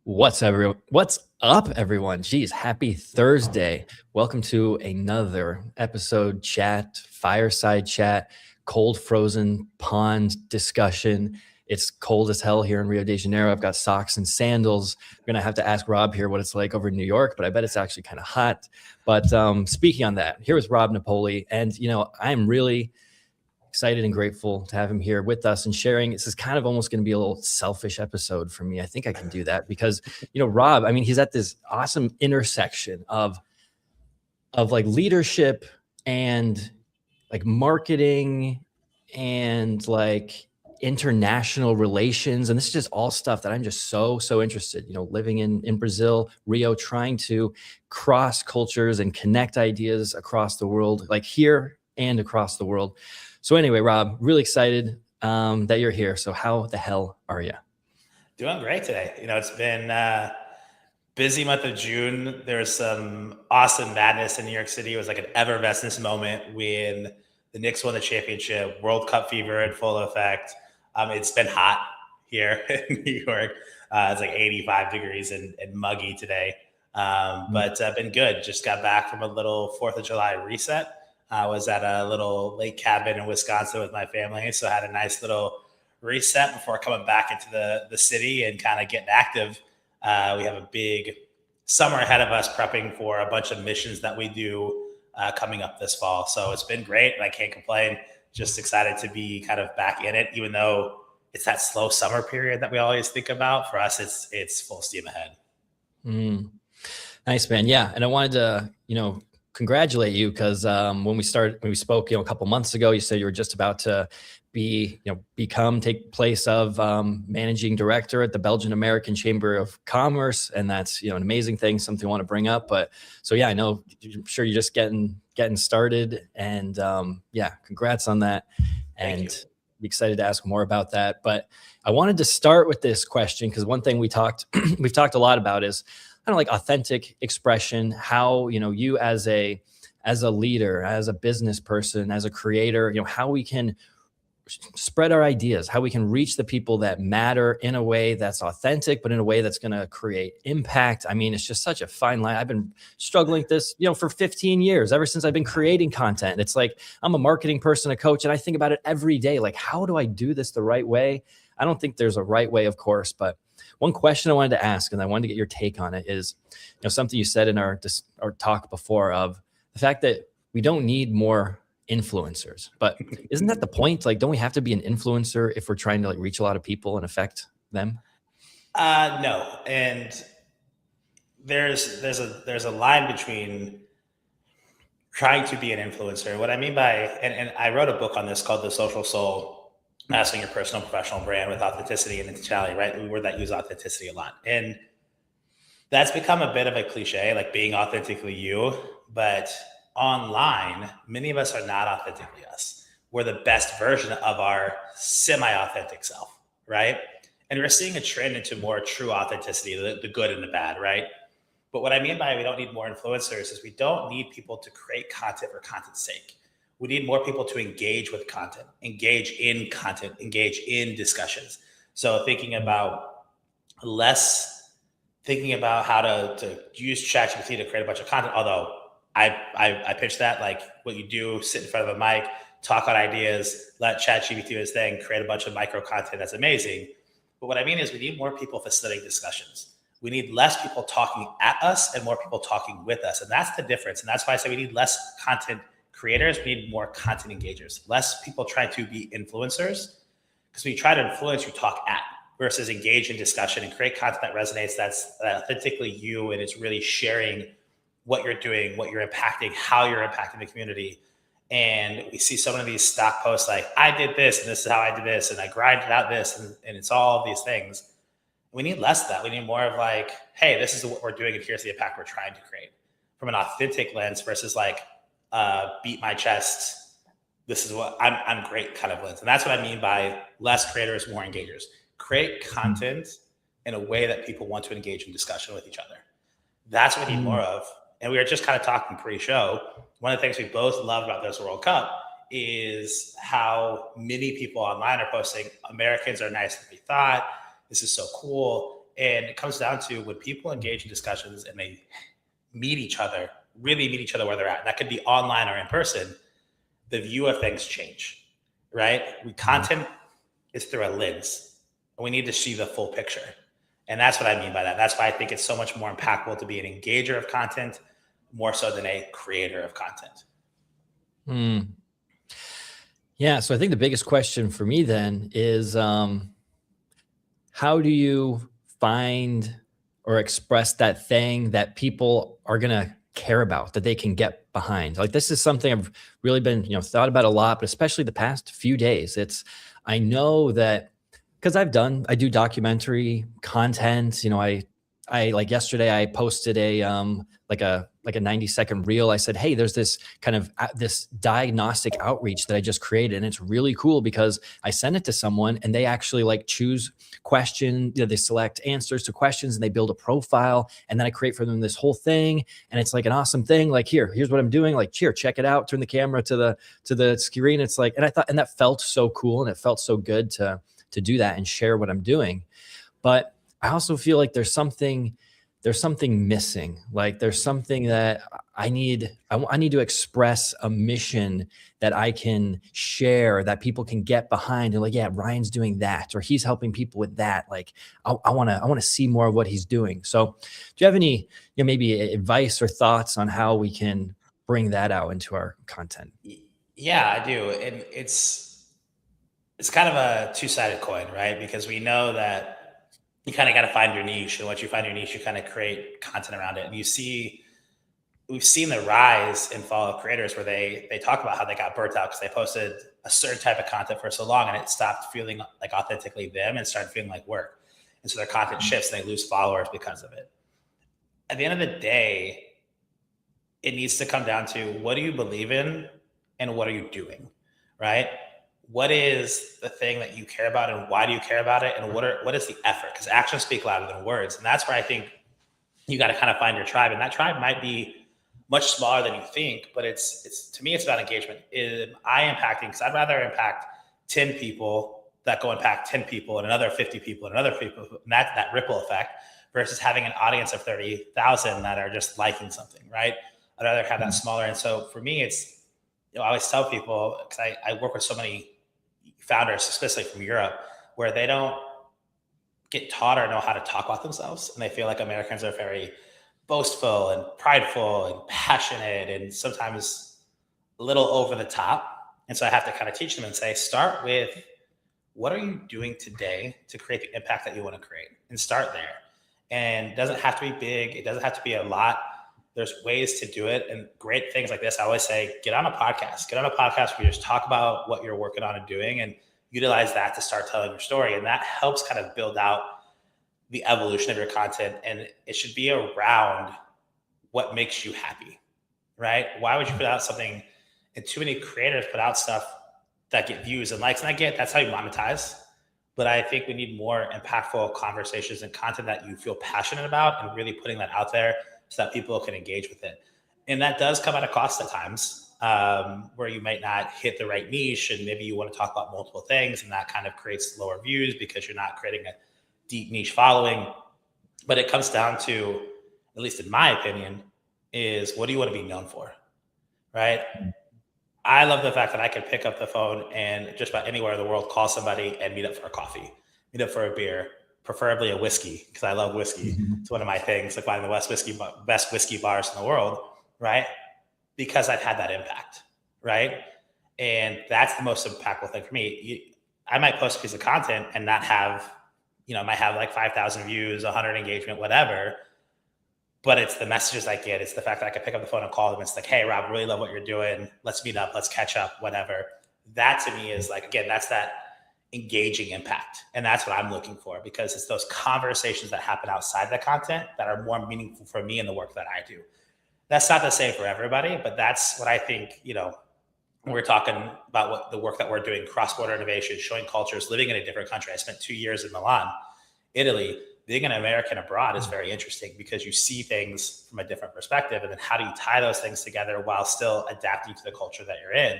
What's up, everyone? Geez, happy Thursday. Welcome to another episode fireside chat, cold frozen pond discussion. It's cold as hell here in Rio de Janeiro. I've got socks and sandals. I'm gonna have to ask Rob here what it's like over in New York, but I bet it's actually kind of hot. But speaking on that, here is Rob Napoli, and I'm really excited and grateful to have him here with us and sharing. This is kind of almost going to be a little selfish episode for me. I think I can do that because, Rob, I mean, he's at this awesome intersection of like leadership and like marketing and like international relations. And this is just all stuff that I'm just so interested, living in Brazil, Rio, trying to cross cultures and connect ideas across the world, like here and across the world. So anyway, Rob, really excited that you're here. So how the hell are you? Doing great today. It's been busy month of June. There's some awesome madness in New York City. It was like an effervescence moment when the Knicks won the championship, World Cup fever in full effect. It's been hot here in New York. It's like 85 degrees and muggy today. But been good. Just got back from a little 4th of July reset. I was at a little lake cabin in Wisconsin with my family, so I had a nice little reset before coming back into the city and kind of getting active. We have a big summer ahead of us prepping for a bunch of missions that we do coming up this fall. So it's been great, and I can't complain. Just excited to be kind of back in it, even though it's that slow summer period that we always think about. For us, it's full steam ahead. Nice, man. Yeah, and I wanted to, congratulate you because when we spoke, a couple months ago, you said you were just about to take place of managing director at the Belgian American Chamber of Commerce, and that's an amazing thing, something I want to bring up. But so yeah, I know, I'm sure you're just getting started, and congrats on that. And be excited to ask more about that. But I wanted to start with this question because one thing we've talked a lot about is kind of like authentic expression, how, you as a leader, as a business person, as a creator, how we can spread our ideas, how we can reach the people that matter in a way that's authentic, but in a way that's going to create impact. I mean, it's just such a fine line. I've been struggling with this, for 15 years, ever since I've been creating content. It's like, I'm a marketing person, a coach, and I think about it every day. Like, how do I do this the right way? I don't think there's a right way, of course, but one question I wanted to ask, and I wanted to get your take on it, is something you said in our talk before, of the fact that we don't need more influencers. But isn't that the point? Like, don't we have to be an influencer if we're trying to like reach a lot of people and affect them? No, and there's a line between trying to be an influencer. What I mean by, and I wrote a book on this called The Social Soul, mastering your personal and professional brand with authenticity and intentionality, right? We word that use authenticity a lot. And that's become a bit of a cliche, like being authentically you. But online, many of us are not authentically us. We're the best version of our semi-authentic self, right? And we're seeing a trend into more true authenticity, the good and the bad, right? But what I mean by we don't need more influencers is we don't need people to create content for content's sake. We need more people to engage with content, engage in content, engage in discussions. So thinking about how to use ChatGPT to create a bunch of content, although I pitch that, like, what you do, sit in front of a mic, talk on ideas, let ChatGPT do his thing, create a bunch of micro content. That's amazing. But what I mean is we need more people facilitating discussions. We need less people talking at us and more people talking with us. And that's the difference. And that's why I say we need less content creators, we need more content engagers, less people trying to be influencers. Because when you try to influence, you talk at, versus engage in discussion and create content that resonates, that's authentically you, and it's really sharing what you're doing, what you're impacting, how you're impacting the community. And we see so many of these stock posts like, I did this, and this is how I did this, and I grinded out this, and it's all of these things. We need less of that. We need more of like, hey, this is what we're doing, and here's the impact we're trying to create, from an authentic lens versus like, beat my chest, this is what I'm great kind of lens. And that's what I mean by less creators, more engagers. Create content in a way that people want to engage in discussion with each other. That's what we need more of. And we were just kind of talking pre-show. One of the things we both love about this World Cup is how many people online are posting, Americans are nicer than we thought. This is so cool. And it comes down to when people engage in discussions and they meet each other, really meet each other where they're at. That could be online or in person. The view of things change, right? Content is through a lens, and we need to see the full picture. And that's what I mean by that. That's why I think it's so much more impactful to be an engager of content more so than a creator of content. Yeah. So I think the biggest question for me then is, how do you find or express that thing that people are going to care about, that they can get behind? Like, this is something I've really been, thought about a lot, but especially the past few days. I know that because I do documentary content. I like yesterday I posted a like a 90-second reel. I said, hey, there's this kind of this diagnostic outreach that I just created, and it's really cool because I send it to someone and they actually like choose question, they select answers to questions and they build a profile, and then I create for them this whole thing, and it's like an awesome thing. Like, here's what I'm doing. Like, here, check it out. Turn the camera to the screen. It's like, and I thought, and that felt so cool, and it felt so good to do that and share what I'm doing. But I also feel like there's something missing. Like, there's something that I need to express a mission that I can share, that people can get behind, and like, yeah, Ryan's doing that, or he's helping people with that. Like, I want to see more of what he's doing. So do you have any, maybe advice or thoughts on how we can bring that out into our content? Yeah, I do. And it's kind of a two-sided coin, right? Because we know that you kind of got to find your niche, and once you find your niche, you kind of create content around it. And we've seen the rise in follow creators where they talk about how they got burnt out because they posted a certain type of content for so long, and it stopped feeling like authentically them and started feeling like work. And so their content shifts and they lose followers because of it. At the end of the day, it needs to come down to, what do you believe in and what are you doing, right? What is the thing that you care about and why do you care about it? And what is the effort? Because actions speak louder than words. And that's where I think you got to kind of find your tribe. And that tribe might be much smaller than you think, but it's to me, it's about engagement. Am I impacting? Because I'd rather impact 10 people that go impact 10 people and another 50 people and another people, and that ripple effect, versus having an audience of 30,000 that are just liking something, right? I'd rather have that smaller. And so for me, it's, I always tell people, because I work with so many founders, especially from Europe, where they don't get taught or know how to talk about themselves. And they feel like Americans are very boastful and prideful and passionate and sometimes a little over the top. And so I have to kind of teach them and say, start with, what are you doing today to create the impact that you want to create? And start there. And it doesn't have to be big. It doesn't have to be a lot. There's ways to do it, and great things like this. I always say, get on a podcast where you just talk about what you're working on and doing, and utilize that to start telling your story. And that helps kind of build out the evolution of your content. And it should be around what makes you happy, right? Why would you put out something? And too many creators put out stuff that get views and likes, and I get that's how you monetize. But I think we need more impactful conversations and content that you feel passionate about, and really putting that out there so that people can engage with it. And that does come at a cost at times, where you might not hit the right niche, and maybe you want to talk about multiple things, and that kind of creates lower views because you're not creating a deep niche following. But it comes down to, at least in my opinion, is, what do you want to be known for, right? I love the fact that I can pick up the phone and just about anywhere in the world call somebody and meet up for a coffee, meet up for a beer, preferably a whiskey, because I love whiskey. It's one of my things, like finding the best whiskey bars in the world, right? Because I've had that impact, right? And that's the most impactful thing for me. I might post a piece of content and not have, it might have like 5,000 views, 100 engagement, whatever. But it's the messages I get. It's the fact that I can pick up the phone and call them. It's like, hey, Rob, really love what you're doing. Let's meet up. Let's catch up, whatever. That to me is like, again, that's that engaging impact. And that's what I'm looking for, because it's those conversations that happen outside the content that are more meaningful for me in the work that I do. That's not the same for everybody, but that's what I think, when we're talking about what the work that we're doing, cross-border innovation, showing cultures, living in a different country. I spent 2 years in Milan, Italy. Being an American abroad is very interesting because you see things from a different perspective. And then how do you tie those things together while still adapting to the culture that you're in?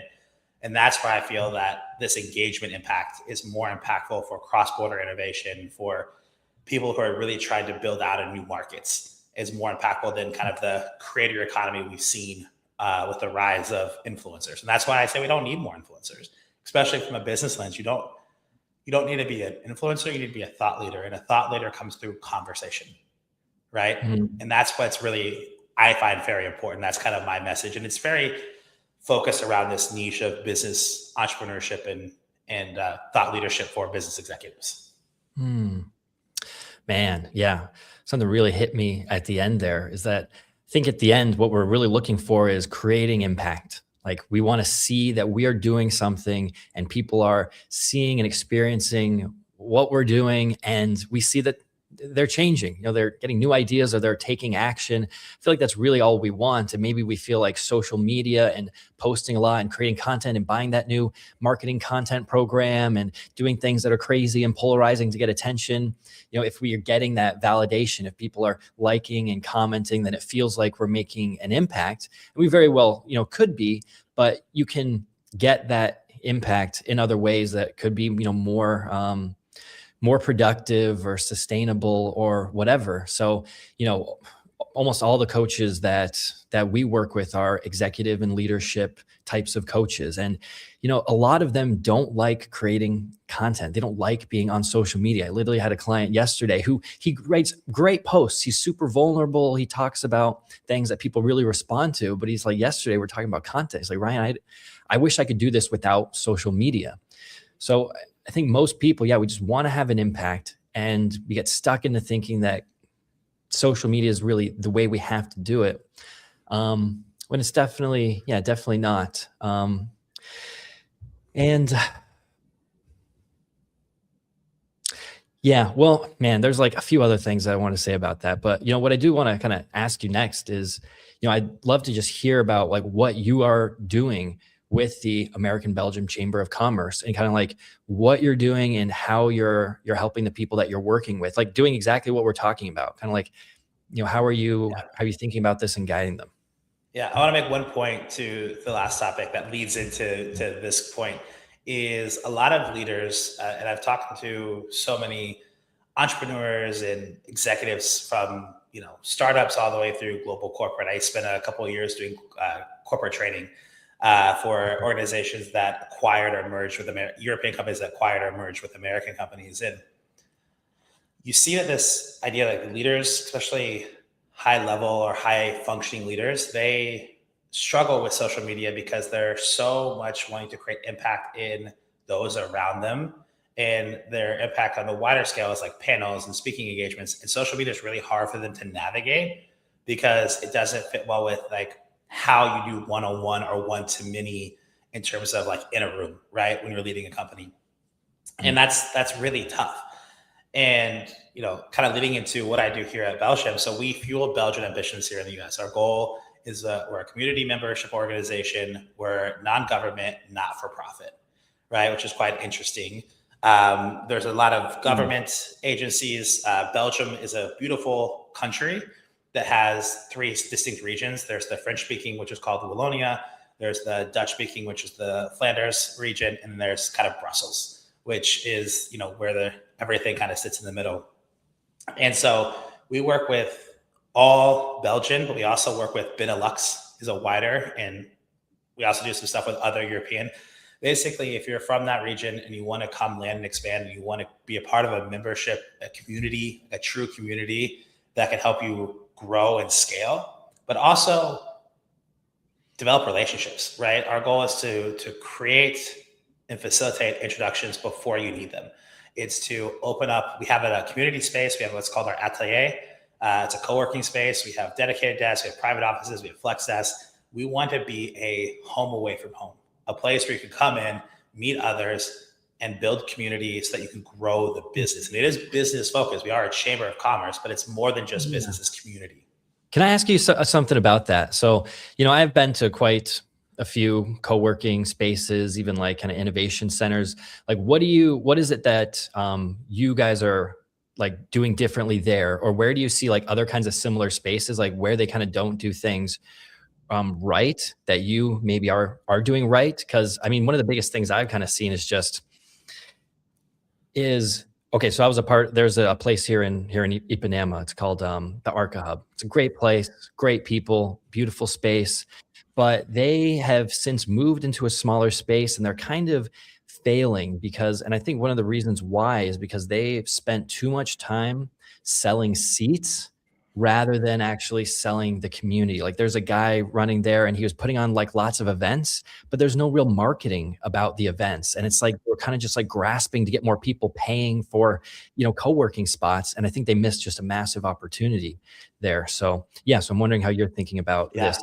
And that's why I feel that this engagement impact is more impactful for cross-border innovation, for people who are really trying to build out in new markets is more impactful than kind of the creator economy we've seen with the rise of influencers. And that's why I say we don't need more influencers, especially from a business lens. You don't need to be an influencer. You need to be a thought leader, and a thought leader comes through conversation, right? Mhm. And that's what's really I find very important. That's kind of my message, and it's very focused around this niche of business entrepreneurship and thought leadership for business executives. Hmm. Man, yeah. Something really hit me at the end there is that I think at the end, what we're really looking for is creating impact. Like we want to see that we are doing something and people are seeing and experiencing what we're doing. And we see that they're changing, they're getting new ideas or they're taking action. I feel like that's really all we want. And maybe we feel like social media and posting a lot and creating content and buying that new marketing content program and doing things that are crazy and polarizing to get attention, if we are getting that validation, if people are liking and commenting, then it feels like we're making an impact. And we very well, could be, but you can get that impact in other ways that could be, more productive or sustainable or whatever. So, almost all the coaches that we work with are executive and leadership types of coaches. And, a lot of them don't like creating content. They don't like being on social media. I literally had a client yesterday who he writes great posts. He's super vulnerable. He talks about things that people really respond to, but he's like, yesterday we're talking about content. He's like, Ryan, I wish I could do this without social media. So I think most people, yeah, we just want to have an impact, and we get stuck into thinking that social media is really the way we have to do it. When it's definitely not. And yeah, well, man, there's like a few other things I want to say about that. But what I do want to kind of ask you next is, I'd love to just hear about like what you are doing with the American Belgium Chamber of Commerce and kind of like what you're doing and how you're helping the people that you're working with, like doing exactly what we're talking about. Kind of like, how are you thinking about this and guiding them? Yeah, I want to make one point to the last topic that leads into this point is a lot of leaders, and I've talked to so many entrepreneurs and executives from startups all the way through global corporate. I spent a couple of years doing corporate training for organizations that acquired or merged with European companies that acquired or merged with American companies, and you see that this idea like leaders, especially high level or high functioning leaders, they struggle with social media because they're so much wanting to create impact in those around them. And their impact on the wider scale is like panels and speaking engagements. And social media is really hard for them to navigate because it doesn't fit well with like how you do one-on-one or one-to-many in terms of like in a room, right? When you're leading a company. And that's really tough. And kind of leading into what I do here at Belgium. So we fuel Belgian ambitions here in the US. Our goal is we're a community membership organization. We're non-government, not for profit, right? Which is quite interesting. There's a lot of government agencies. Belgium is a beautiful country that has three distinct regions. There's the French speaking, which is called Wallonia. There's the Dutch speaking, which is the Flanders region. And then there's kind of Brussels, which is, where everything kind of sits in the middle. And so we work with all Belgian, but we also work with Benelux is a wider, and we also do some stuff with other European. Basically, if you're from that region and you want to come land and expand and you want to be a part of a membership, a community, a true community that can help you grow and scale, but also develop relationships, right? Our goal is to create and facilitate introductions before you need them. It's to open up. We have a community space. We have what's called our atelier. It's a co-working space. We have dedicated desks. We have private offices. We have flex desks. We want to be a home away from home, a place where you can come in, meet others, and build community so that you can grow the business. And it is business focused. We are a chamber of commerce, but it's more than just business, it's community. Can I ask you something about that? So, I've been to quite a few co-working spaces, even like kind of innovation centers. Like, what is it that you guys are like doing differently there? Or where do you see like other kinds of similar spaces, like where they kind of don't do things right that you maybe are doing right? Because I mean, one of the biggest things I've kind of seen is Okay, so I was a part. There's a place here in Ipanema. It's called the Arca Hub. It's a great place, great people, beautiful space, but they have since moved into a smaller space, and they're kind of failing because. And I think one of the reasons why is because they've spent too much time selling seats rather than actually selling the community. Like there's a guy running there, and he was putting on like lots of events, but there's no real marketing about the events. And it's like we're kind of just like grasping to get more people paying for, co-working spots. And I think they missed just a massive opportunity there. So yeah, so I'm wondering how you're thinking about Yeah. this.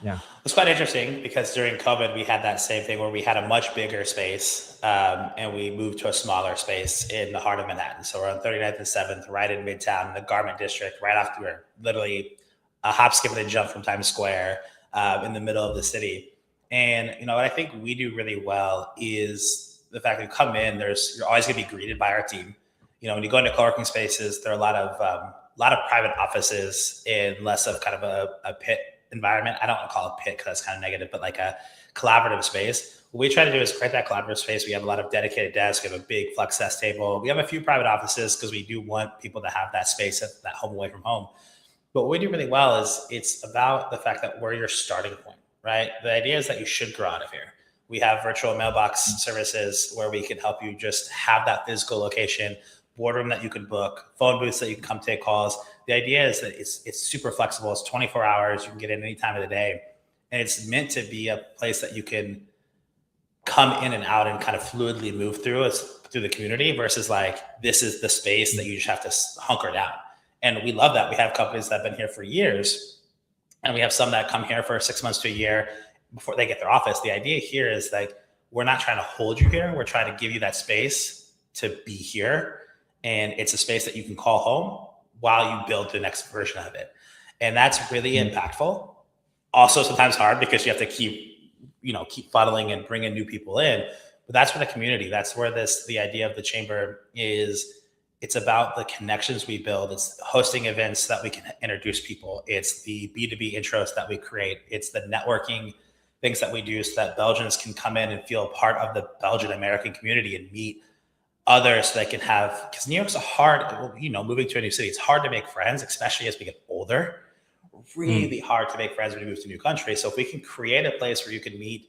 Yeah. It's quite interesting because during COVID, we had that same thing where we had a much bigger space and we moved to a smaller space in the heart of Manhattan. So we're on 39th and 7th, right in Midtown, the Garment District, right after we're literally a hop, skip, and a jump from Times Square in the middle of the city. And, what I think we do really well is the fact that you come in, you're always going to be greeted by our team. When you go into co-working spaces, there are a lot of private offices and less of kind of a pit environment. I don't want to call it pit because that's kind of negative, but like a collaborative space. What we try to do is create that collaborative space. We have a lot of dedicated desks. We have a big flex desk table. We have a few private offices because we do want people to have that space, that home away from home. But what we do really well is it's about the fact that we're your starting point, right? The idea is that you should grow out of here. We have virtual mailbox services where we can help you just have that physical location, boardroom that you can book, phone booths that you can come take calls. The idea is that it's super flexible. It's 24 hours. You can get in any time of the day. And it's meant to be a place that you can come in and out and kind of fluidly move through the community versus like, this is the space that you just have to hunker down. And we love that. We have companies that have been here for years, and we have some that come here for 6 months to a year before they get their office. The idea here is like, we're not trying to hold you here. We're trying to give you that space to be here. And it's a space that you can call home while you build the next version of it. And that's really impactful. Also sometimes hard because you have to keep funneling and bringing new people in. But that's where the community, that's where the idea of the chamber is. It's about the connections we build. It's hosting events that we can introduce people. It's the B2B intros that we create. It's the networking things that we do so that Belgians can come in and feel part of the Belgian American community and meet others so they can have, because New York's moving to a new city, it's hard to make friends, especially as we get older. Really hard to make friends when you move to a new country. So if we can create a place where you can meet,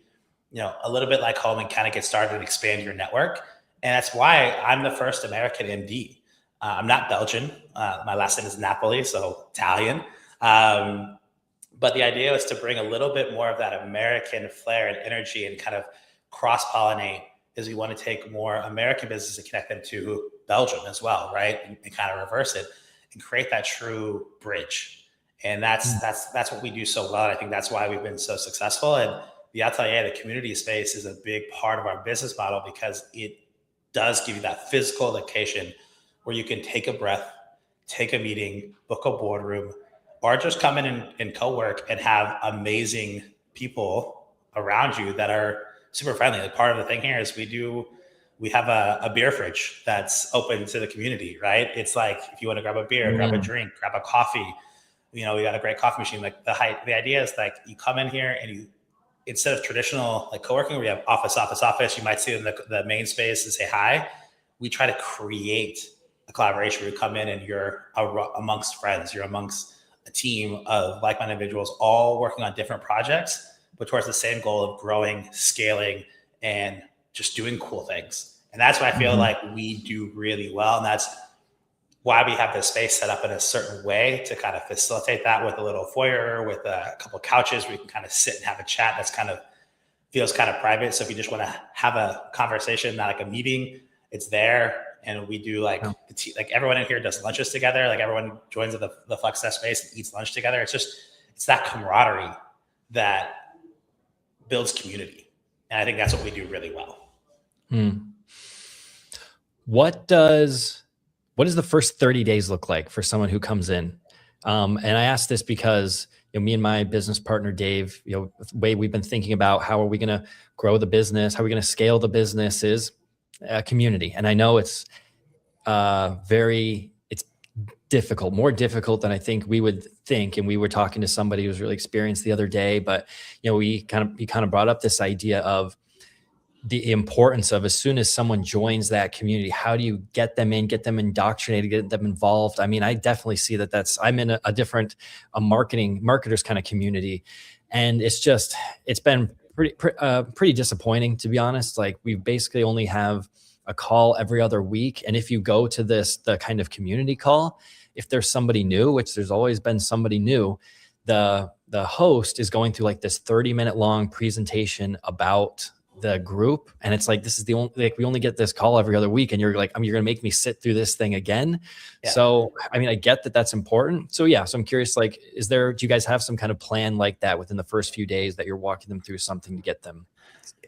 a little bit like home and kind of get started and expand your network. And that's why I'm the first American MD. I'm not Belgian. My last name is Napoli, so Italian. But the idea is to bring a little bit more of that American flair and energy and kind of cross-pollinate, is we want to take more American business and connect them to Belgium as well, right? And kind of reverse it and create that true bridge. And that's what we do so well. And I think that's why we've been so successful. And the Atelier, the community space, is a big part of our business model because it does give you that physical location where you can take a breath, take a meeting, book a boardroom, or just come in and co-work and have amazing people around you that are super friendly. Like part of the thing here is we have a beer fridge that's open to the community, right? It's like, if you want to grab a beer, grab a drink, grab a coffee, we got a great coffee machine. Like the idea is like, you come in here and instead of traditional like co-working where you have office, you might see in the main space and say hi. We try to create a collaboration where you come in and you're amongst friends, you're amongst a team of like-minded individuals, all working on different projects, but towards the same goal of growing, scaling, and just doing cool things. And that's what I feel like we do really well. And that's why we have this space set up in a certain way to kind of facilitate that, with a little foyer, with a couple of couches where you can kind of sit and have a chat that's kind of feels kind of private. So if you just want to have a conversation, not like a meeting, it's there. And we do like everyone in here does lunches together. Like everyone joins the flex desk space and eats lunch together. It's that camaraderie that builds community. And I think that's what we do really well. What does the first 30 days look like for someone who comes in? And I ask this because me and my business partner, Dave, the way we've been thinking about how are we going to grow the business, how are we going to scale the business is community. And I know it's it's difficult, more difficult than I think we would think. And we were talking to somebody who was really experienced the other day, but he kind of brought up this idea of the importance of, as soon as someone joins that community, how do you get them in, get them indoctrinated, get them involved? I mean, I definitely see that I'm in a different, a marketers kind of community. And it's been pretty disappointing, to be honest. Like, we basically only have a call every other week. And if you go to the kind of community call, if there's somebody new, which there's always been somebody new, the host is going through like this 30-minute long presentation about the group, and it's like, this is the only, like, we only get this call every other week, and you're like, I mean, you're gonna make me sit through this thing again. Yeah. So I mean, I get that that's important. So yeah, so I'm curious, like, do you guys have some kind of plan like that within the first few days that you're walking them through something to get them?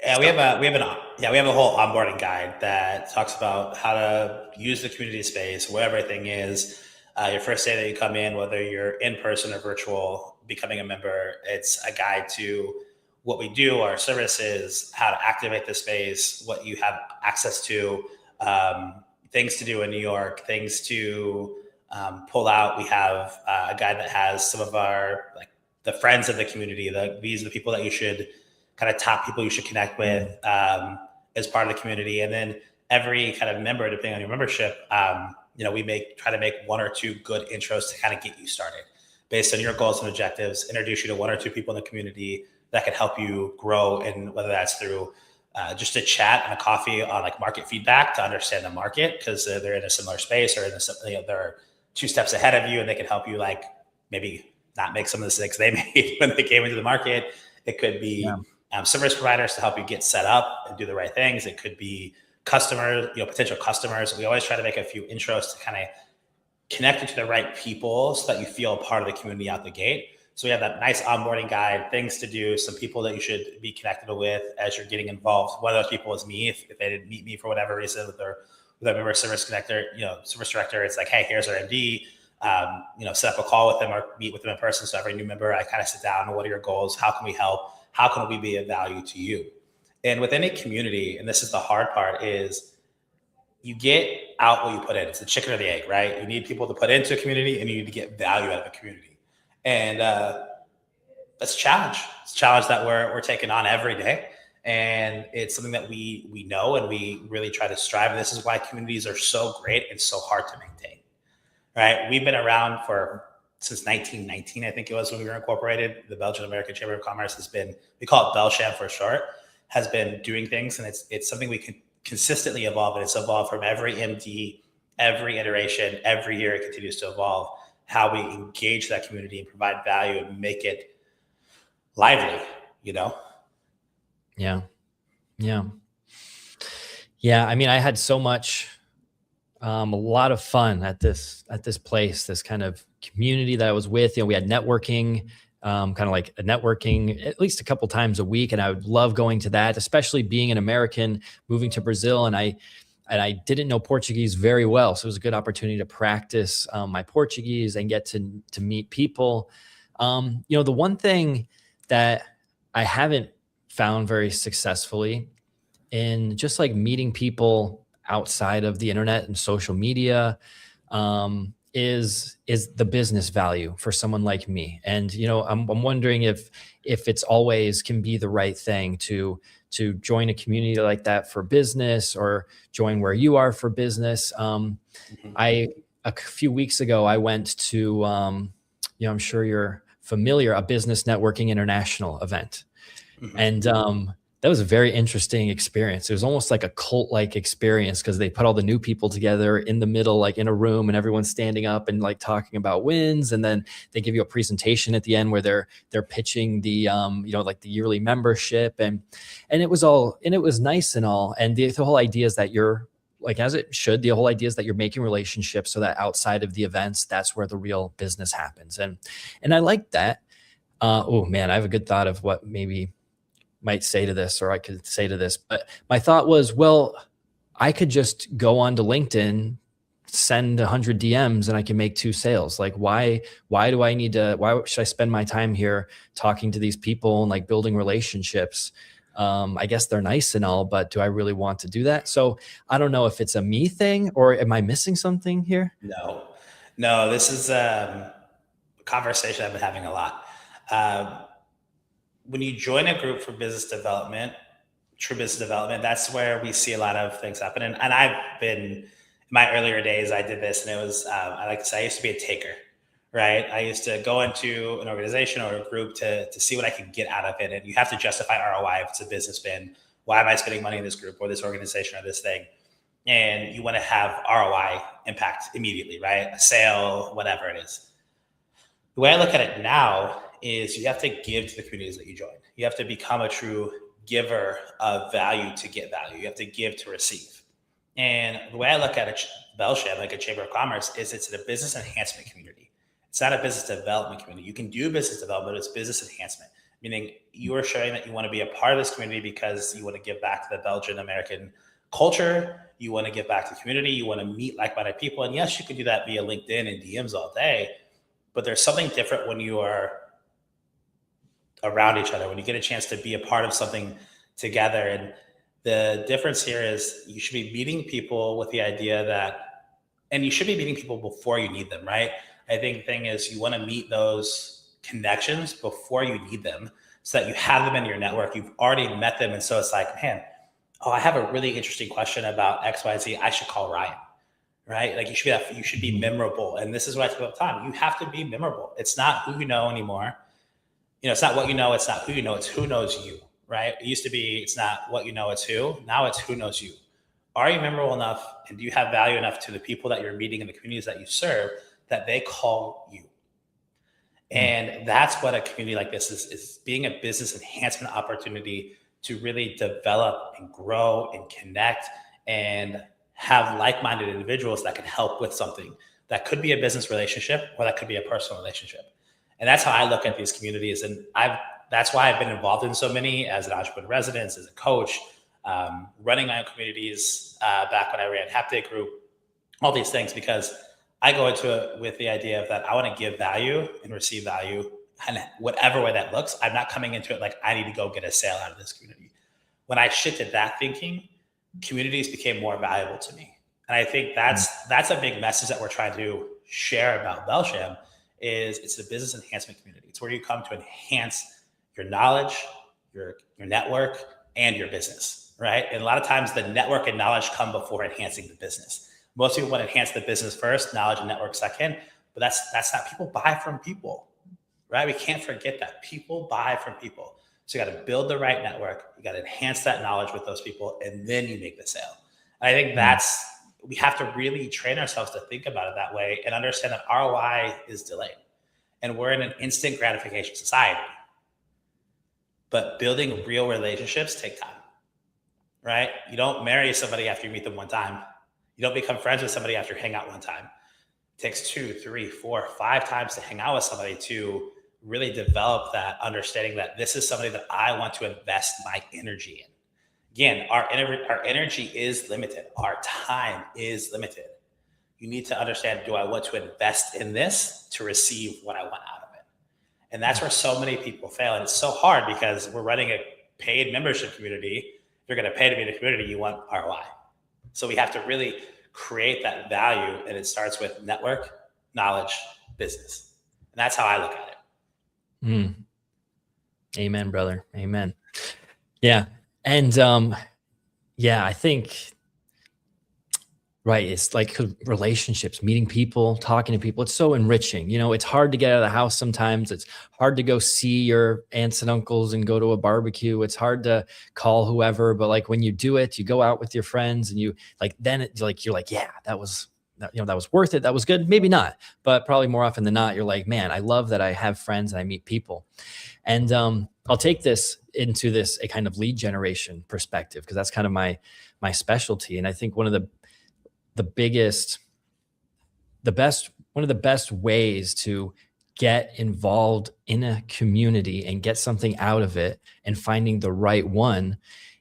Yeah, we have a whole onboarding guide that talks about how to use the community space, whatever everything is. Your first day that you come in, whether you're in person or virtual, becoming a member, it's a guide to what we do, our services, how to activate the space, what you have access to, things to do in New York, things to pull out. We have a guide that has some of our, like, the friends of the community. These are the people that you should kind of top people you should connect with as part of the community. And then every kind of member, depending on your membership, we try to make one or two good intros to kind of get you started based on your goals and objectives, introduce you to one or two people in the community that can help you grow. And whether that's through just a chat and a coffee on like market feedback to understand the market, because they're in a similar space, or they're 2 steps ahead of you, and they can help you, like, maybe not make some of the mistakes they made when they came into the market. It could be service providers to help you get set up and do the right things. It could be customers, potential customers. We always try to make a few intros to kind of connect you to the right people so that you feel a part of the community out the gate. So we have that nice onboarding guide, things to do, some people that you should be connected with as you're getting involved. One of those people is me. If they didn't meet me for whatever reason with their member service connector, service director, it's like, hey, here's our MD. Set up a call with them or meet with them in person. So every new member, I kind of sit down. What are your goals? How can we help? How can we be of value to you? And within a community, and this is the hard part, is you get out what you put in. It's the chicken or the egg, right? You need people to put into a community, and you need to get value out of a community. And that's a challenge. It's a challenge that we're taking on every day. And it's something that we know, and we really try to strive. And this is why communities are so great and so hard to maintain, right? We've been around since 1919, I think it was, when we were incorporated. The Belgian American Chamber of Commerce has been, we call it Belsham for short, has been doing things. And it's something we can consistently evolve. And it's evolved from every MD, every iteration, every year it continues to evolve. How we engage that community and provide value and make it lively, Yeah. I mean, I had so much, a lot of fun at this place, this kind of community that I was with. We had networking, kind of like a networking at least a couple times a week. And I would love going to that, especially being an American moving to Brazil. And I didn't know Portuguese very well. So it was a good opportunity to practice my Portuguese and get to meet people. The one thing that I haven't found very successfully in just like meeting people outside of the internet and social media is the business value for someone like me. And I'm wondering if it's always can be the right thing to join a community like that for business, or join where you are for business. A few weeks ago, I went to I'm sure you're familiar, a Business Networking International event. And that was a very interesting experience. It was almost like a cult-like experience, because they put all the new people together in the middle, like in a room, and everyone's standing up and like talking about wins. And then they give you a presentation at the end where they're pitching the like the yearly membership, and it was nice and all. And the whole idea is that you're, like, as it should, the whole idea is that you're making relationships so that outside of the events, that's where the real business happens. And I like that. Oh man, I have a good thought of what maybe might say to this, or I could say to this. But my thought was, well, I could just go onto LinkedIn, send 100 DMs, and I can make 2 sales. Like, why should I spend my time here talking to these people and like building relationships? I guess they're nice and all, but do I really want to do that? So I don't know if it's a me thing, or am I missing something here? No, this is a conversation I've been having a lot. When you join a group for business development, true business development. That's where we see a lot of things happen. And I've been, in my earlier days, I did this, and it was, I like to say, I used to be a taker, right? I used to go into an organization or a group to see what I could get out of it. And you have to justify ROI if it's a business spin. Why am I spending money in this group or this organization or this thing? And you want to have ROI impact immediately, right? A sale, whatever it is. The way I look at it now is you have to give to the communities that you join. You have to become a true giver of value to get value. You have to give to receive. And the way I look at it, Belsham, like a chamber of commerce, is it's a business enhancement community. It's not a business development community. You can do business development, it's business enhancement, meaning you are showing that you want to be a part of this community because you want to give back to the Belgian American culture. You want to give back to the community. You want to meet like-minded people. And yes, you can do that via LinkedIn and DMs all day, but there's something different when you are around each other, when you get a chance to be a part of something together. And the difference here is you should be meeting people with the idea that, and you should be meeting people before you need them, right? I think the thing is you want to meet those connections before you need them so that you have them in your network. You've already met them. And so it's like, man, oh, I have a really interesting question about X, Y, Z. I should call Ryan, right? Like you should be memorable. And this is what I tell all the time. You have to be memorable. It's not who you know anymore. It's not what you know. It's not who you know. It's who knows you, right? It used to be, it's not what you know, it's who. Now it's who knows you. Are you memorable enough, and do you have value enough to the people that you're meeting in the communities that you serve that they call you? And that's what a community like this is being a business enhancement opportunity to really develop and grow and connect and have like-minded individuals that can help with something that could be a business relationship or that could be a personal relationship. And that's how I look at these communities. And that's why I've been involved in so many as an entrepreneur in residence, as a coach, running my own communities back when I ran Haptic Group, all these things, because I go into it with the idea of that I want to give value and receive value, and whatever way that looks. I'm not coming into it like I need to go get a sale out of this community. When I shifted that thinking, communities became more valuable to me. And I think that's a big message that we're trying to share about Belsham. Is it's a business enhancement community. It's where you come to enhance your knowledge, your network, and your business, right? And a lot of times the network and knowledge come before enhancing the business. Most people want to enhance the business first, knowledge and network second, but that's not, people buy from people, right? We can't forget that people buy from people. So you got to build the right network. You got to enhance that knowledge with those people, and then you make the sale. And I think we have to really train ourselves to think about it that way and understand that ROI is delayed. And we're in an instant gratification society. But building real relationships take time, right? You don't marry somebody after you meet them one time. You don't become friends with somebody after you hang out one time. It takes 2, 3, 4, 5 times to hang out with somebody to really develop that understanding that this is somebody that I want to invest my energy in. Again, our energy is limited. Our time is limited. You need to understand, do I want to invest in this to receive what I want out of it? And that's where so many people fail. And it's so hard because we're running a paid membership community. If you're going to pay to be in a community, you want ROI. So we have to really create that value. And it starts with network, knowledge, business. And that's how I look at it. Amen, brother. Amen. Yeah. And I think, right, it's like relationships, meeting people, talking to people. It's so enriching. It's hard to get out of the house sometimes. It's hard to go see your aunts and uncles and go to a barbecue. It's hard to call whoever, but like when you do it, you go out with your friends and you like, then it's like, you're like, yeah, that was worth it. That was good. Maybe not, but probably more often than not, you're like, man, I love that I have friends and I meet people. And I'll take this into a kind of lead generation perspective, because that's kind of my specialty. And I think one of the best ways to get involved in a community and get something out of it and finding the right one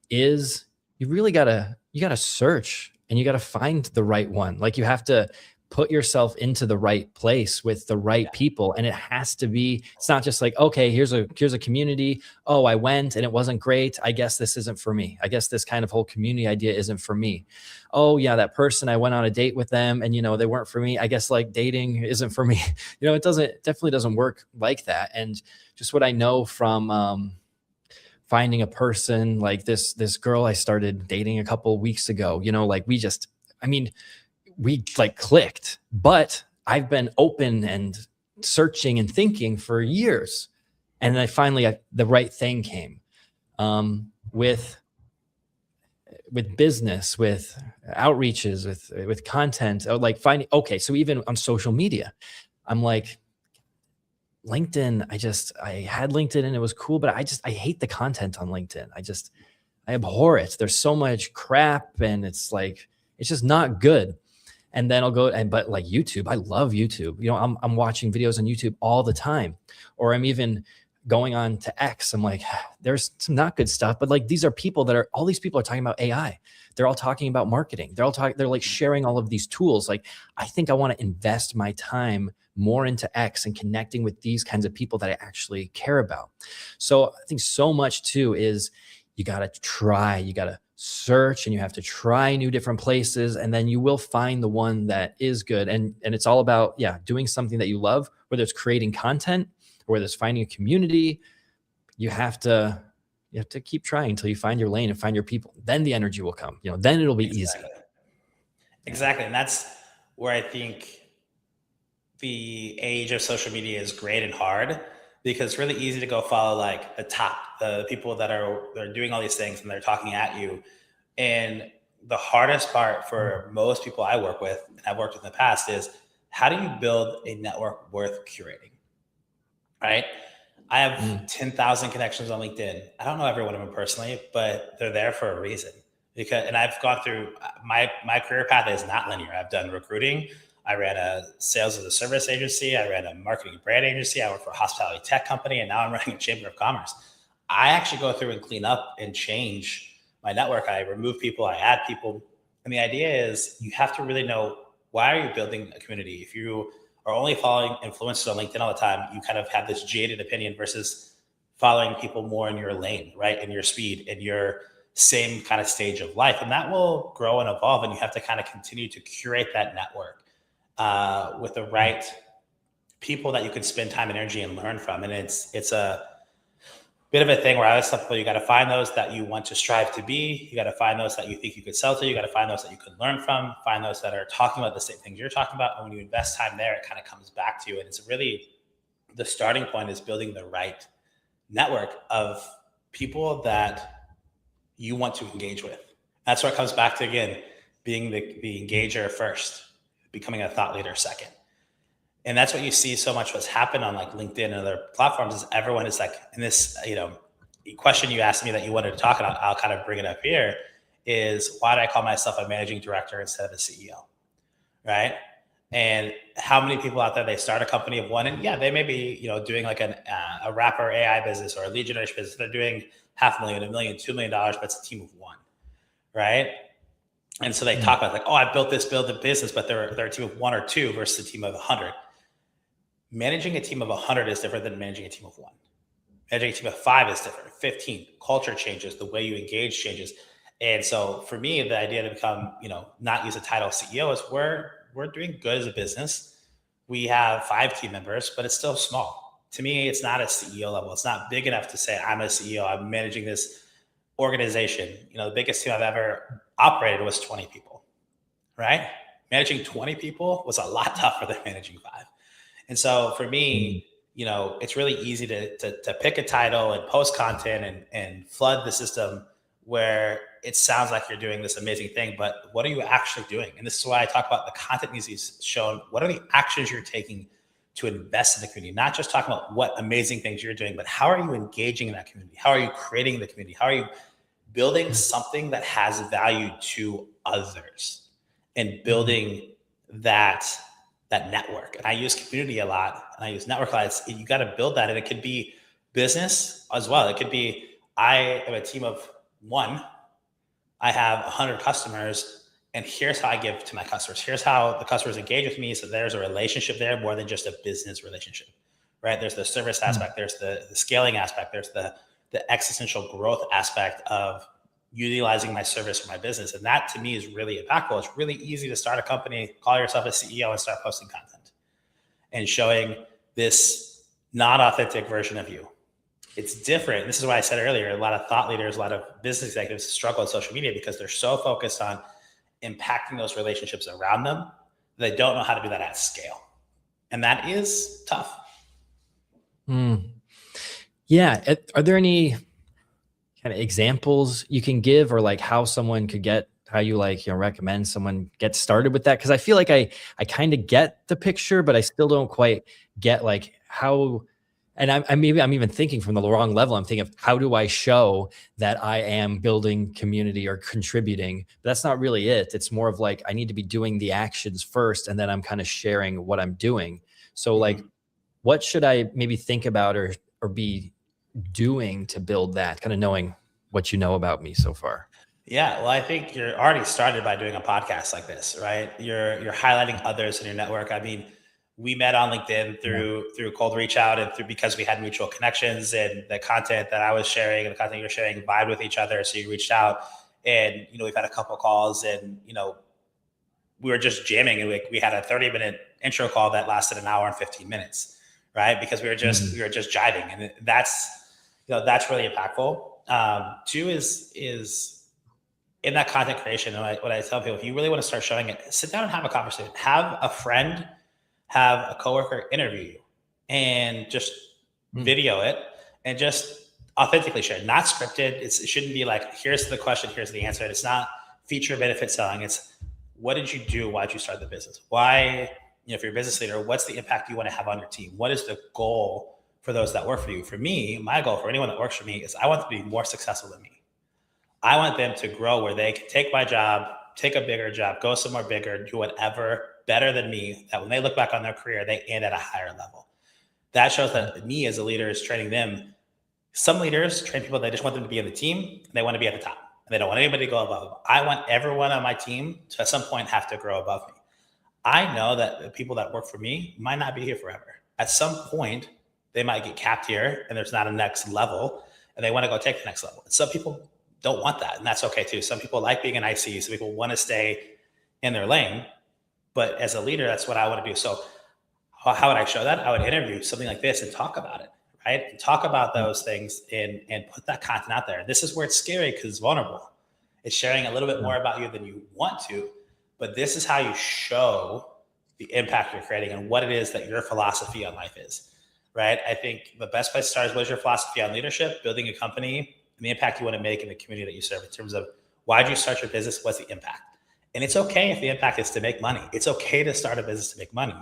is you really gotta search and you gotta find the right one. Like you have to put yourself into the right place with the right people. And it has to be, it's not just like, okay, here's a community. Oh, I went and it wasn't great. I guess this isn't for me. I guess this kind of whole community idea isn't for me. Oh yeah, that person, I went on a date with them and they weren't for me. I guess like dating isn't for me. It definitely doesn't work like that. And just what I know from finding a person like this girl I started dating a couple weeks ago, like I mean, we like clicked, but I've been open and searching and thinking for years. And then the right thing came, with business, with outreaches, with content, like finding, okay. So even on social media, I'm like, LinkedIn, I had LinkedIn and it was cool, but I hate the content on LinkedIn. I abhor it. There's so much crap and it's just not good. And then I'll go but like YouTube, I love YouTube. I'm watching videos on YouTube all the time, or I'm even going on to X. I'm like, there's some not good stuff, but like these are all these people are talking about AI. They're all talking about marketing. They're like sharing all of these tools. Like, I think I want to invest my time more into X and connecting with these kinds of people that I actually care about. So I think so much too is you got to try, you got to search, and you have to try new different places, and then you will find the one that is good. And it's all about, doing something that you love, whether it's creating content or whether it's finding a community. You have to keep trying until you find your lane and find your people. Then the energy will come, then it'll be easy. Exactly. And that's where I think the age of social media is great and hard, because it's really easy to go follow like the people they're doing all these things and they're talking at you. And the hardest part for most people I work with, and I've worked with in the past, is how do you build a network worth curating? Right? I have 10,000 connections on LinkedIn. I don't know every one of them personally, but they're there for a reason. And I've gone through my career path is not linear. I've done recruiting. I ran a sales as a service agency. I ran a marketing brand agency. I worked for a hospitality tech company, and now I'm running a chamber of commerce. I actually go through and clean up and change my network. I remove people, I add people. And the idea is you have to really know, why are you building a community? If you are only following influencers on LinkedIn all the time, you kind of have this jaded opinion versus following people more in your lane, right? In your speed, in your same kind of stage of life. And that will grow and evolve. And you have to kind of continue to curate that network with the right people that you can spend time and energy and learn from. And it's a bit of a thing where I always tell people, you got to find those that you want to strive to be. You got to find those that you think you could sell to. You got to find those that you could learn from, find those that are talking about the same things you're talking about. And when you invest time there, it kind of comes back to you. And it's really, the starting point is building the right network of people that you want to engage with. That's where it comes back to, again, being the engager first, becoming a thought leader second. And that's what you see so much what's happened on like LinkedIn and other platforms is everyone is like, in this, question you asked me that you wanted to talk about, I'll kind of bring it up here, is why do I call myself a managing director instead of a CEO? Right. And how many people out there, they start a company of one, and they may be, doing like a wrapper AI business or a lead generation business. They're doing $500,000, $1 million, $2 million, but it's a team of one. Right. And so they talk about like, oh, I built a business, but they're a team of one or two versus a team of 100. Managing a team of 100 is different than managing a team of one. Managing a team of 5 is different. 15, culture changes, the way you engage changes. And so for me, the idea to become, not use a title CEO is we're doing good as a business. We have 5 team members, but it's still small. To me, it's not a CEO level. It's not big enough to say I'm a CEO. I'm managing this organization. The biggest team I've ever operated was 20 people, right? Managing 20 people was a lot tougher than managing 5. And so for me, it's really easy to pick a title and post content and flood the system where it sounds like you're doing this amazing thing, but what are you actually doing? And this is why I talk about the content needs to be shown. What are the actions you're taking to invest in the community? Not just talking about what amazing things you're doing, but how are you engaging in that community? How are you creating the community? How are you building something that has value to others and building that network? And I use community a lot, and I use network a lot. You got to build that, and it could be business as well. It could be, I am a team of 1. I have 100 customers, and here's how I give to my customers. Here's how the customers engage with me. So there's a relationship there more than just a business relationship, right? There's the service aspect. There's the scaling aspect. There's the existential growth aspect of utilizing my service for my business. And that to me is really impactful. It's really easy to start a company, call yourself a CEO, and start posting content and showing this non-authentic version of you. it's different. This is why I said earlier, a lot of thought leaders, a lot of business executives struggle with social media because they're so focused on impacting those relationships around them. They don't know how to do that at scale. And that is tough. Yeah. Are there any kind of examples you can give, or like how someone could get, how you like, recommend someone get started with that? Cause I feel like I kind of get the picture, but I still don't quite get like how, and I'm even thinking from the wrong level. I'm thinking of how do I show that I am building community or contributing, but that's not really it. It's more of like, I need to be doing the actions first, and then I'm kind of sharing what I'm doing. So like, what should I maybe think about or be doing to build that, kind of knowing what you know about me so far? Yeah, well, I think you're already started by doing a podcast like this, right? You're highlighting others in your network. I mean, we met on LinkedIn Yeah. through cold reach out and through because we had mutual connections, and the content that I was sharing and the content you're sharing vibe with each other. So you reached out, and we've had a couple calls, and we were just jamming, and we had a 30-minute intro call that lasted an hour and 15 minutes, right? Because we were just jiving, and that's really impactful. Two is in that content creation, and what I tell people, if you really want to start showing it, sit down and have a conversation. Have a friend, have a coworker interview you, and just video it, and just authentically share. Not scripted. It shouldn't be like, here's the question, here's the answer. It's not feature benefit selling. It's what did you do? Why did you start the business? Why, if you're a business leader, what's the impact you want to have on your team? What is the goal for those that work for you? For me, my goal for anyone that works for me is I want them to be more successful than me. I want them to grow where they can take my job, take a bigger job, go somewhere bigger, do whatever better than me, that when they look back on their career, they end at a higher level. That shows that me as a leader is training them. Some leaders train people, they just want them to be in the team, and they want to be at the top. And they don't want anybody to go above them. I want everyone on my team to at some point have to grow above me. I know that the people that work for me might not be here forever. At some point, they might get capped here and there's not a next level, and they want to go take the next level. And some people don't want that, and that's okay too. Some people like being an IC, some people want to stay in their lane. But as a leader, that's what I want to do. So how would I show that? I would interview something like this and talk about it, right? And talk about those things and put that content out there. This is where it's scary because it's vulnerable. It's sharing a little bit more about you than you want to, but this is how you show the impact you're creating and what it is that your philosophy on life is, right? I think the best place to start is, what is your philosophy on leadership, building a company, and the impact you want to make in the community that you serve, in terms of why did you start your business? What's the impact? And it's okay if the impact is to make money. It's okay to start a business to make money.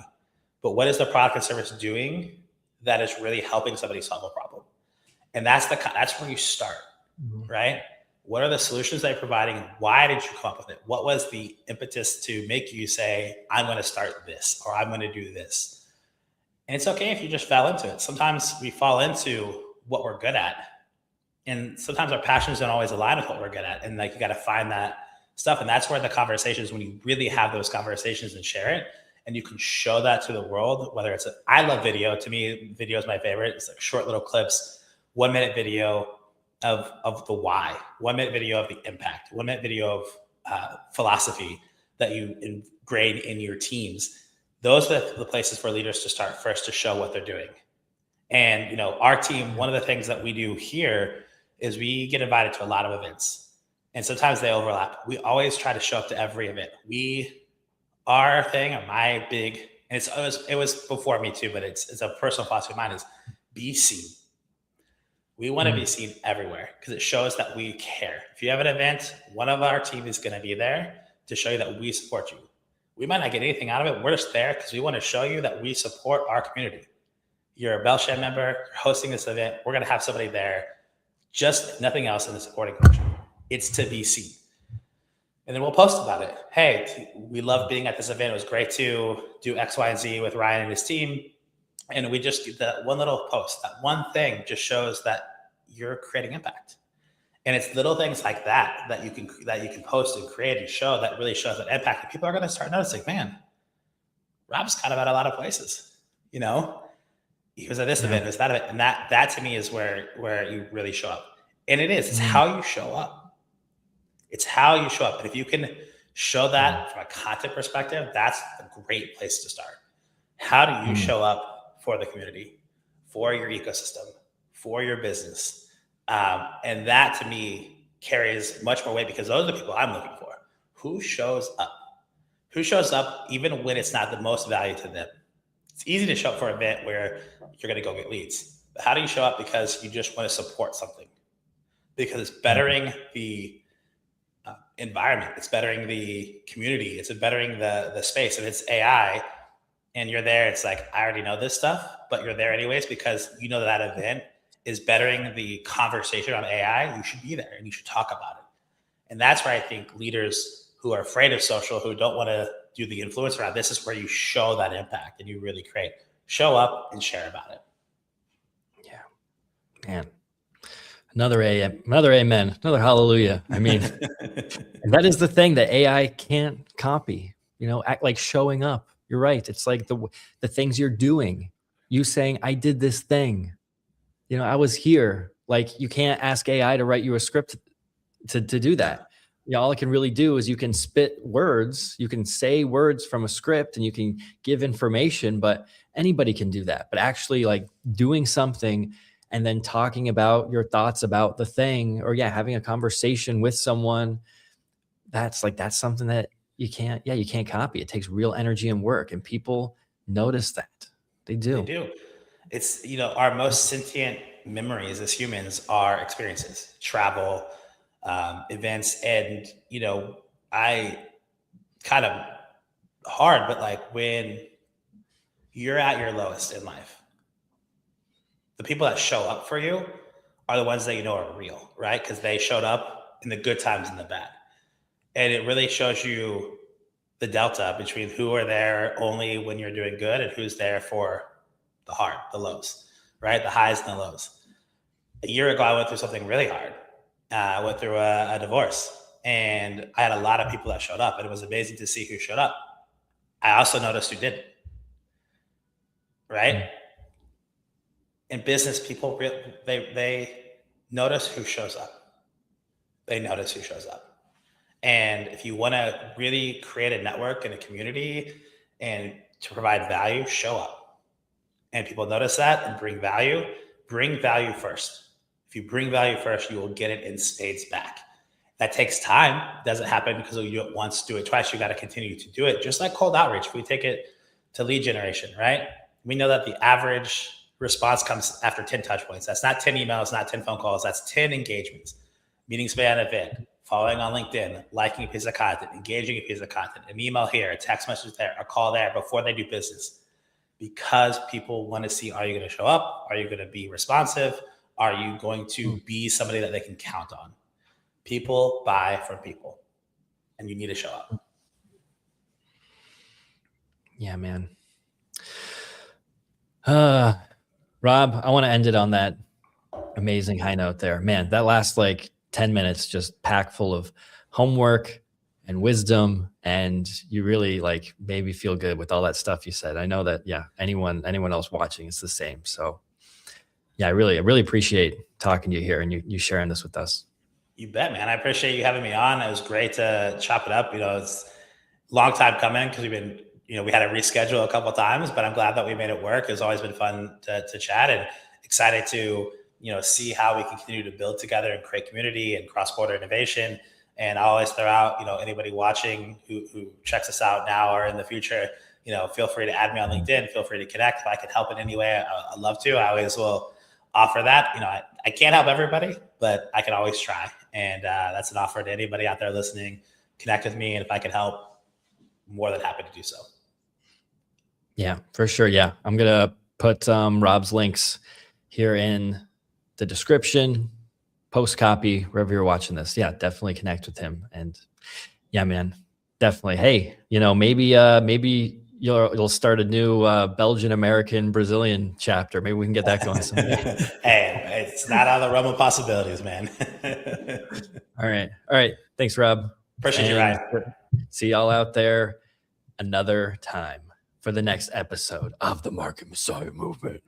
But what is the product and service doing that is really helping somebody solve a problem? And that's where you start, right? What are the solutions they're providing? Why did you come up with it? What was the impetus to make you say, I'm going to start this, or I'm going to do this? And it's okay if you just fell into it. Sometimes we fall into what we're good at, and sometimes our passions don't always align with what we're good at. And like, you got to find that stuff. And that's where the conversations, when you really have those conversations and share it, and you can show that to the world, whether it's I love video. To me, video is my favorite. It's like short little clips, 1 minute video of the why, 1 minute video of the impact, 1 minute video of philosophy that you ingrain in your teams. Those are the places for leaders to start first, to show what they're doing. And, our team, one of the things that we do here is we get invited to a lot of events, and sometimes they overlap. We always try to show up to every event. Our thing, or my big, and it was before me too, but it's a personal philosophy of mine, is be seen. We want to be seen everywhere because it shows that we care. If you have an event, one of our team is going to be there to show you that we support you. We might not get anything out of it. We're just there because we want to show you that we support our community. You're a Bellshed member, you're hosting this event. We're going to have somebody there, just nothing else in the supporting function. It's to be seen. And then we'll post about it. Hey, we love being at this event. It was great to do X, Y, and Z with Ryan and his team. And we just do that one little post. That one thing just shows that you're creating impact. And it's little things like that you can post and create and show, that really shows that impact. And people are going to start noticing, man, Rob's kind of at a lot of places. He was at this event, was that event. And that to me is where you really show up. And it's how you show up. It's how you show up. And if you can show that from a content perspective, that's a great place to start. How do you show up for the community, for your ecosystem, for your business. And that to me carries much more weight because those are the people I'm looking for. Who shows up? Who shows up even when it's not the most value to them? It's easy to show up for an event where you're going to go get leads. But how do you show up because you just want to support something? Because it's bettering the environment, it's bettering the community, it's bettering the space. If it's AI and you're there, it's like, I already know this stuff, but you're there anyways because you know that event is bettering the conversation on AI. You should be there and you should talk about it. And that's where I think leaders who are afraid of social, who don't want to do the influence around, this is where you show that impact and you really create. Show up and share about it. Yeah, man. Another amen, another hallelujah. I mean, and that is the thing that AI can't copy, act like showing up. You're right. It's like the things you're doing, you saying, I did this thing, I was here. Like, you can't ask AI to write you a script to do that. All it can really do is you can spit words, you can say words from a script and you can give information, but anybody can do that. But actually like doing something and then talking about your thoughts about the thing, or having a conversation with someone, that's something that you can't copy. It takes real energy and work, and people notice that. They do. They do. It's, our most sentient memories as humans are experiences, travel, events. And, I kind of hard, but like when you're at your lowest in life, the people that show up for you are the ones that are real, right? Because they showed up in the good times and the bad. And it really shows you the delta between who are there only when you're doing good and who's there for the hard, the lows, right? The highs and the lows. A year ago, I went through something really hard. I went through a divorce, and I had a lot of people that showed up, and it was amazing to see who showed up. I also noticed who didn't, right? Mm-hmm. In business, people, they notice who shows up. They notice who shows up. And if you want to really create a network and a community and to provide value, show up. And people notice that and bring value first. If you bring value first, you will get it in spades back. That takes time. It doesn't happen because you do it once, do it twice. You got to continue to do it. Just like cold outreach, if we take it to lead generation, right? We know that the average response comes after 10 touch points. That's not 10 emails, not 10 phone calls. That's 10 engagements. Meeting somebody at an event, following on LinkedIn, liking a piece of content, engaging a piece of content, an email here, a text message there, a call there before they do business. Because people want to see, are you going to show up? Are you going to be responsive? Are you going to be somebody that they can count on? People buy from people, and you need to show up. Yeah, man. Rob, I want to end it on that amazing high note there. Man, that last 10 minutes just packed full of homework and wisdom, and you really made me feel good with all that stuff you said. I know that, anyone else watching is the same. So I really appreciate talking to you here and you sharing this with us. You bet, man. I appreciate you having me on. It was great to chop it up. It's a long time coming because we've been, we had to reschedule a couple of times, but I'm glad that we made it work. It's always been fun to chat, and excited to, see how we can continue to build together and create community and cross-border innovation. And I always throw out, anybody watching who checks us out now or in the future, feel free to add me on LinkedIn. Feel free to connect. If I can help in any way, I'd love to. I always will offer that. I can't help everybody, but I can always try. And that's an offer to anybody out there listening. Connect with me. And if I can help, I'm more than happy to do so. Yeah, for sure. Yeah. I'm going to put Rob's links here in the description, post copy, wherever you're watching this. Yeah, definitely connect with him. And yeah, man, definitely. Hey, maybe you'll start a new Belgian, American, Brazilian chapter. Maybe we can get that going someday. Hey, it's not out of the realm of possibilities, man. All right. Thanks, Rob. Appreciate you, Ryan. See y'all out there another time for the next episode of the Market Messiah Movement.